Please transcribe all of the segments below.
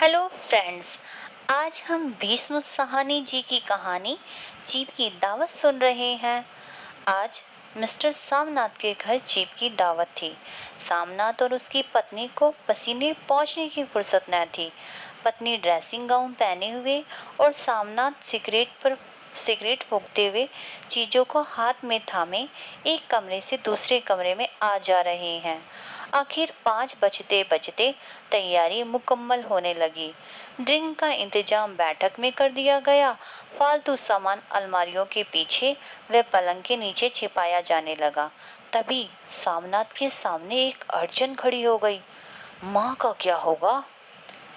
Hello friends. आज हम भीष्म साहनी जी की कहानी जीप की दावत सुन रहे हैं। आज मिस्टर सामनाथ के घर जीप की दावत थी। सामनाथ और उसकी पत्नी को पसीने पहुंचने की फुर्सत न थी। पत्नी ड्रेसिंग गाउन पहने हुए और सामनाथ सिगरेट फूंकते हुए चीजों को हाथ में थामे एक कमरे से दूसरे कमरे में आ जा रहे हैं। आखिर 5 बजते बजते तैयारी मुकम्मल होने लगी। ड्रिंक का इंतजाम बैठक में कर दिया गया। फालतू सामान अलमारियों के पीछे व पलंग के नीचे छिपाया जाने लगा। तभी सामनाथ के सामने एक अड़चन खड़ी हो गई। माँ का क्या होगा?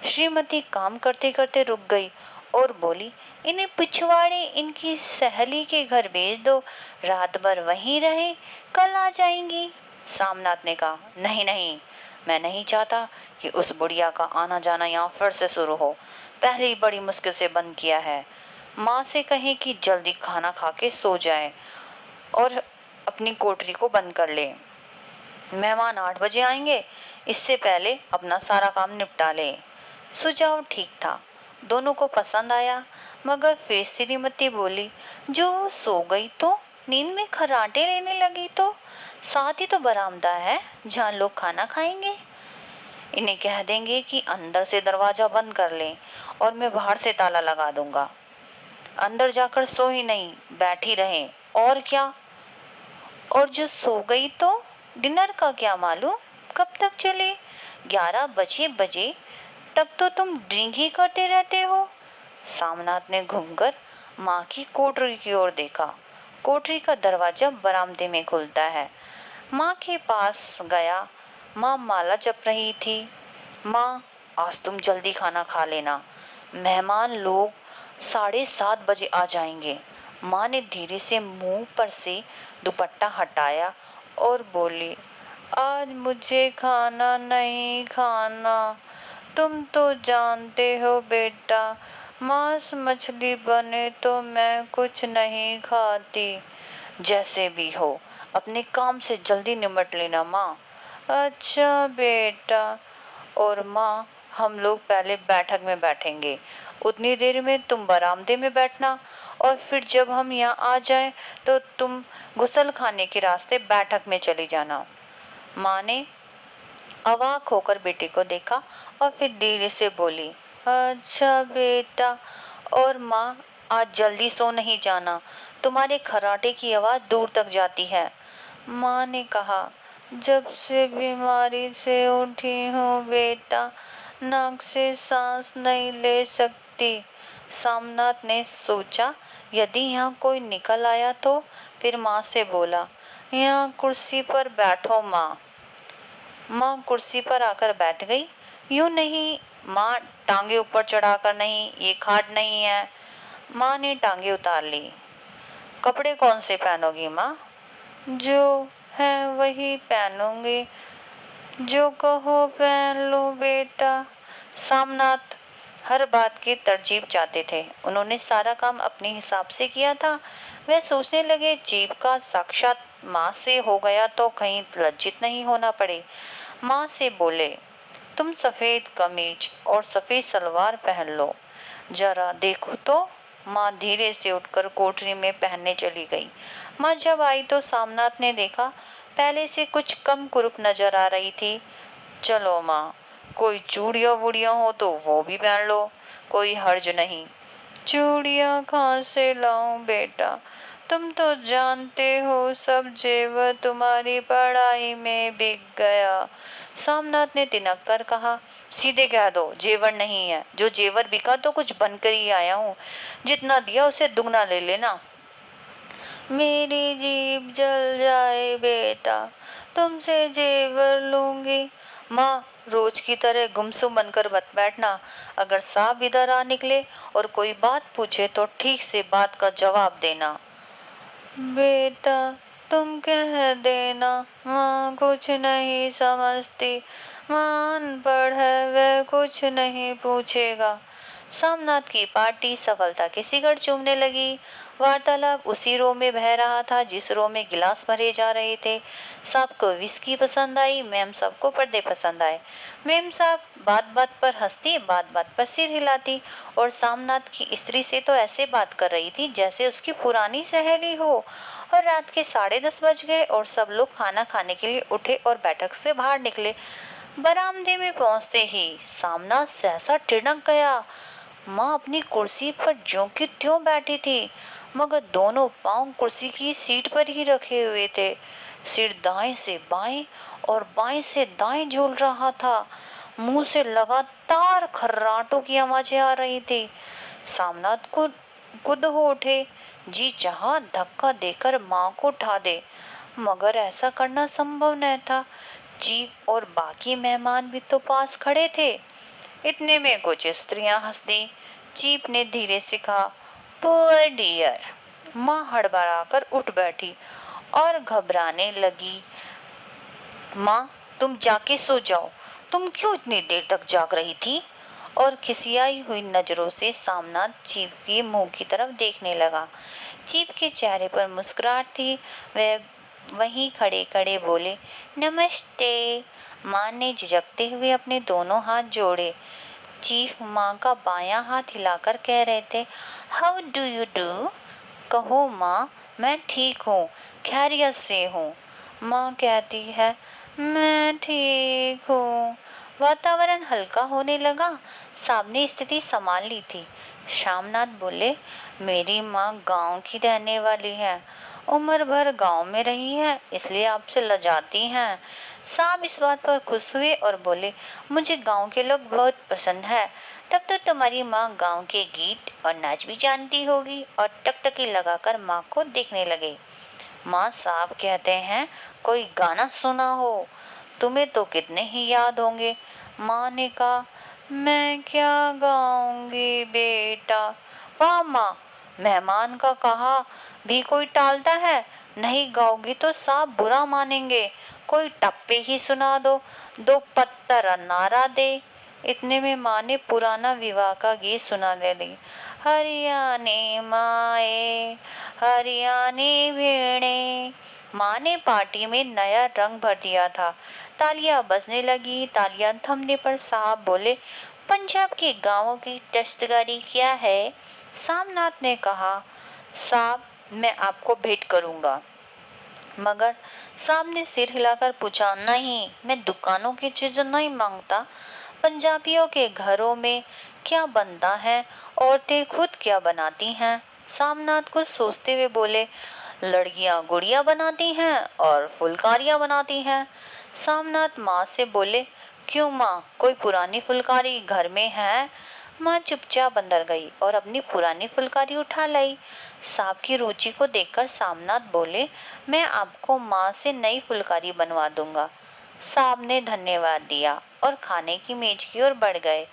श्रीमती काम करते करते रुक गई और बोली, इन्हें पिछवाड़े इनकी सहेली के घर भेज दो, रात भर वहीं रहे, कल आ जाएंगी। सामनाथ ने कहा, नहीं नहीं, मैं नहीं चाहता कि उस बुढ़िया का आना जाना यहाँ फिर से शुरू हो। पहले ही बड़ी मुश्किल से बंद किया है। माँ से कहें कि जल्दी खाना खा के सो जाए और अपनी कोठरी को बंद कर ले। मेहमान 8 बजे आएंगे, इससे पहले अपना सारा काम निपटा ले। सुझाव ठीक था, दोनों को पसंद आया, मगर फिर श्रीमती बोली, जो सो गई तो नींद में खर्राटे लेने लगी तो साथ ही तो बरामदा है जहाँ लोग खाना खाएंगे। इन्हें कह देंगे कि अंदर से दरवाजा बंद कर लें और मैं बाहर से ताला लगा दूंगा। अंदर जाकर सो ही नहीं, बैठी रहें। और क्या? और जो सो गई तो डिनर का क्या मालूम कब तक चले? 11 बजे तब तो तुम ड्रिंक ही करते रहते हो। सामनाथ ने घूमकर माँ की कोठरी की ओर देखा। कोठरी का दरवाजा बरामदे में खुलता है। माँ के पास गया। माँ माला जप रही थी। माँ, आज तुम जल्दी खाना खा लेना, मेहमान लोग 7:30 बजे आ जाएंगे। माँ ने धीरे से मुंह पर से दुपट्टा हटाया और बोली, आज मुझे खाना नहीं खाना। तुम तो जानते हो बेटा, मांस मछली बने तो मैं कुछ नहीं खाती। जैसे भी हो, अपने काम से जल्दी निपट लेना माँ। अच्छा बेटा। और माँ, हम लोग पहले बैठक में बैठेंगे, उतनी देर में तुम बरामदे में बैठना और फिर जब हम यहाँ आ जाएं तो तुम गुसल खाने के रास्ते बैठक में चली जाना। माँ ने अवाक होकर बेटे को देखा और फिर धीरे से बोली, अच्छा बेटा। और माँ, आज जल्दी सो नहीं जाना, तुम्हारे खर्राटे की आवाज दूर तक जाती है। माँ ने कहा, जब से बीमारी से उठी हूँ बेटा, नाक से सांस नहीं ले सकती। सामनाथ ने सोचा, यदि यहाँ कोई निकल आया तो? फिर माँ से बोला, यहाँ कुर्सी पर बैठो माँ। माँ कुर्सी पर आकर बैठ गई। यूं नहीं माँ, टांगे ऊपर चढ़ाकर नहीं, ये खाट नहीं है। माँ ने टांगे उतार ली। कपड़े कौन से पहनोगी माँ? जो है वही पहनूंगी, जो कहो पहन लो बेटा। सामनाथ हर बात की तरजीब चाहते थे। उन्होंने सारा काम अपने हिसाब से किया था। वह सोचने लगे, जीप का साक्षात माँ से हो गया तो कहीं लज्जित नहीं होना पड़े। माँ से बोले, तुम सफेद कमीज और सफेद सलवार पहन लो, जरा देखो तो। माँ धीरे से उठकर कोठरी में पहनने चली गई। माँ जब आई तो सामनाथ ने देखा, पहले से कुछ कम कुरूप नजर आ रही थी। चलो माँ, कोई चूड़ियाँ वूड़ियाँ हो तो वो भी पहन लो, कोई हर्ज नहीं। चूड़ियाँ कहाँ से लाऊं बेटा? तुम तो जानते हो सब जेवर तुम्हारी पढ़ाई में बिक गया। सामनाथ ने तिनक कर कहा, सीधे कह दो जेवर नहीं है। जो जेवर बिका तो कुछ बनकर ही आया हूँ, जितना दिया उसे दुगना ले लेना। मेरी जीभ जल जाए बेटा, तुमसे जेवर लूंगी। माँ, रोज की तरह गुमसुम बनकर मत बैठना। अगर साहब इधर आ निकले और कोई बात पूछे तो ठीक से बात का जवाब देना। बेटा, तुम कह देना, माँ कुछ नहीं समझती, माँ अनपढ़ है, वह कुछ नहीं पूछेगा। सामनाथ की पार्टी सफलता के शिखर चूमने लगी। वार्तालाप उसी रो में बह रहा था जिस रो में गिलास भरे जा रहे थे। सबको विस्की पसंद आई, मैम सबको पर्दे पसंद आए। मैम साहब बात बात पर हंसती, बात बात पर सिर हिलाती और सामनाथ की स्त्री से तो ऐसे बात कर रही थी जैसे उसकी पुरानी सहेली हो। और रात के 10:30 बज गए और सब लोग खाना खाने के लिए उठे और बैठक से बाहर निकले। बरामदे में पहुंचते ही सामनाथ सहसा टिड़क गया। माँ अपनी कुर्सी पर ज्यों की त्यों बैठी थी, मगर दोनों पांव कुर्सी की सीट पर ही रखे हुए थे। सिर दाएं से बाएं और बाएं से दाएं झूल रहा था। मुंह से लगातार खर्राटों की आवाजें आ रही थी। सामनाथ को खुद हो उठे, जी चाहा धक्का देकर माँ को उठा दे, मगर ऐसा करना संभव न था। चीफ और बाकी मेहमान भी तो पास खड़े थे। इतने में कुछ स्त्रियां हंस दी। चीफ ने धीरे से कहा, पुअर डियर। माँ हड़बड़ाकर उठ बैठी और घबराने लगी। माँ तुम जाके सो जाओ, तुम क्यों इतनी देर तक जाग रही थी? और खिसियाई हुई नजरों से सामनाथ चीफ के मुंह की तरफ देखने लगा। चीफ के चेहरे पर मुस्कुराहट थी। वह वहीं खड़े खड़े बोले, नमस्ते। माँ ने झिझकते हुए अपने दोनों हाथ जोड़े। चीफ माँ का बायां हाथ हिलाकर कह रहे थे, हाउ डू यू डू? कहो माँ, मैं ठीक हूँ, खैरियत से हूँ। माँ कहती है, मैं ठीक हूँ। वातावरण हल्का होने लगा। सामने स्थिति संभाल ली थी। श्यामनाथ बोले, मेरी माँ गांव की रहने वाली है, उम्र भर गांव में रही है, इसलिए आपसे लजाती हैं। साहब इस बात पर खुश हुए और बोले, मुझे गांव के लोग बहुत पसंद है। तब तो तुम्हारी माँ गांव के गीत और नाच भी जानती होगी। और टकटकी लगाकर माँ को देखने लगे। माँ साहब कहते हैं, कोई गाना सुना हो, तुम्हें तो कितने ही याद होंगे। माँ ने कहा, मैं क्या गाऊंगी बेटा। वाह माँ, मेहमान का कहा भी कोई टालता है? नहीं गाओगी तो साहब बुरा मानेंगे। कोई टप्पे ही सुना दो, दो पत्थर नारा दे। इतने में माँ ने पुराना विवाह का गीत सुनाने लगी। हरियाणी माए, हरियाणी भेड़े। माँ ने पार्टी में नया रंग भर दिया था। तालियां बजने लगी। तालियां थमने पर साहब बोले, पंजाब के गांवों की दस्तकारी क्या है? सामनाथ ने कहा, साहब मैं आपको भेंट करूंगा। मगर साहब ने सिर हिलाकर पूछा, नहीं, मैं दुकानों की चीजें नहीं मांगता। पंजाबियों के घरों में क्या बनता है, औरतें खुद क्या बनाती हैं? सामनाथ कुछ सोचते हुए बोले, लड़कियां गुड़िया बनाती हैं और फुलकारियां बनाती हैं। सामनाथ माँ से बोले, क्यों माँ, कोई पुरानी फुलकारी घर में है? माँ चुपचाप अंदर गई और अपनी पुरानी फुलकारी उठा लाई। साहब की रुचि को देखकर सामनाथ बोले, मैं आपको माँ से नई फुलकारी बनवा दूंगा। साहब ने धन्यवाद दिया और खाने की मेज की ओर बढ़ गए।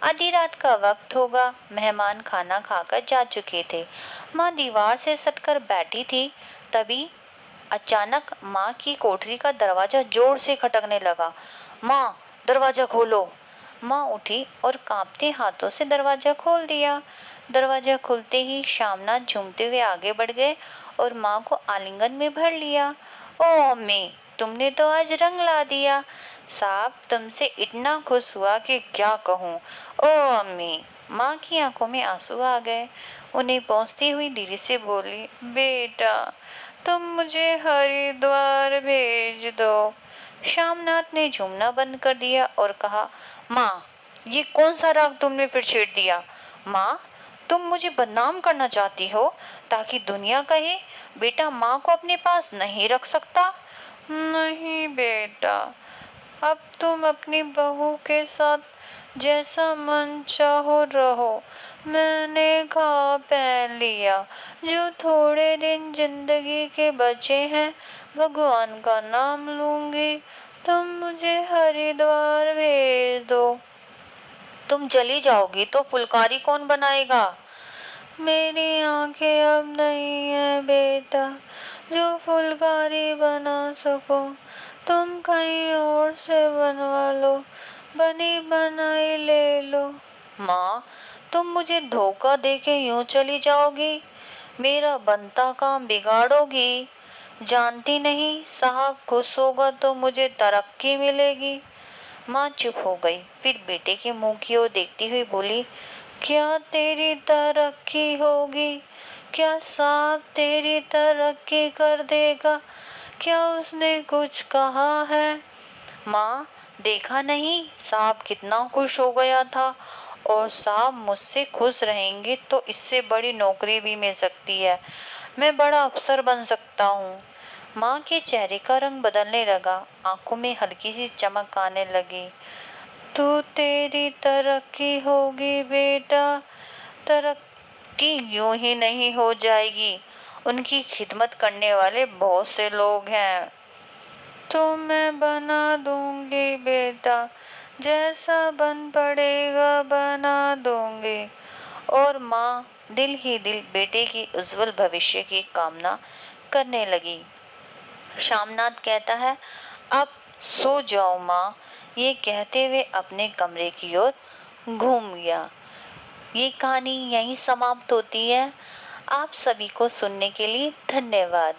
आधी रात का वक्त होगा। मेहमान खाना खाकर जा चुके थे। माँ दीवार से सटकर बैठी थी। तभी अचानक माँ की कोठरी का दरवाजा जोर से खटकने लगा। माँ, दरवाजा खोलो। माँ उठी और कांपते हाथों से दरवाजा खोल दिया। दरवाजा खुलते ही श्यामनाथ झूमते हुए आगे बढ़ गए और माँ को आलिंगन में भर लिया। ओ अम्मी, तुमने तो आज रंग ला दिया। साहब तुमसे इतना खुश हुआ कि क्या कहूँ। ओ अम्मी। माँ की आंखों में आंसू आ गए। उन्हें पहुंचती हुई धीरे से बोली, बेटा तुम मुझे हरिद्वार भेज दो। श्यामनाथ ने झूमना बंद कर दिया और कहा, माँ ये कौन सा राग तुमने फिर छेड़ दिया? माँ, तुम मुझे बदनाम करना चाहती हो ताकि दुनिया कहे बेटा माँ को अपने पास नहीं रख सकता? नहीं बेटा, अब तुम अपनी बहू के साथ जैसा मन चाहो रहो। मैंने खा पहन लिया। जो थोड़े दिन जिंदगी के बचे हैं, भगवान का नाम लूंगी। तुम मुझे हरिद्वार भेज दो। तुम चली जाओगी तो फुलकारी कौन बनाएगा? मेरी आंखें अब नहीं है बेटा जो फुलकारी बना सको। तुम कहीं और से बनवा लो, बनी बनाई ले लो। माँ, तुम मुझे धोखा देके यूं चली जाओगी? मेरा बनता काम बिगाड़ोगी? जानती नहीं, साहब खुश होगा तो मुझे तरक्की मिलेगी। माँ चुप हो गई, फिर बेटे के मुंह की ओर देखती हुई बोली, क्या तेरी तरक्की होगी? क्या साहब तेरी तरक्की कर देगा? क्या उसने कुछ कहा है? माँ, देखा नहीं साहब कितना खुश हो गया था। और साहब मुझसे खुश रहेंगे तो इससे बड़ी नौकरी भी मिल सकती है। मैं बड़ा अफसर बन सकता हूँ। माँ के चेहरे का रंग बदलने लगा, आंखों में हल्की सी चमक आने लगी। तो तेरी तरक्की होगी बेटा, तरक्की यूं ही नहीं हो जाएगी। उनकी खिदमत करने वाले बहुत से लोग हैं। तो मैं बना दूंगी बेटा, जैसा बन पड़ेगा बना दूंगी। और माँ दिल ही दिल बेटे की उज्जवल भविष्य की कामना करने लगी। शामनाथ कहता है, अब सो जाओ माँ। ये कहते हुए अपने कमरे की ओर घूम गया। ये कहानी यहीं समाप्त होती है। आप सभी को सुनने के लिए धन्यवाद।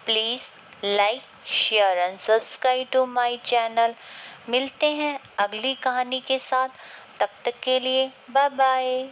Please like, share and subscribe to my channel. मिलते हैं अगली कहानी के साथ। तब तक के लिए बाय बाय।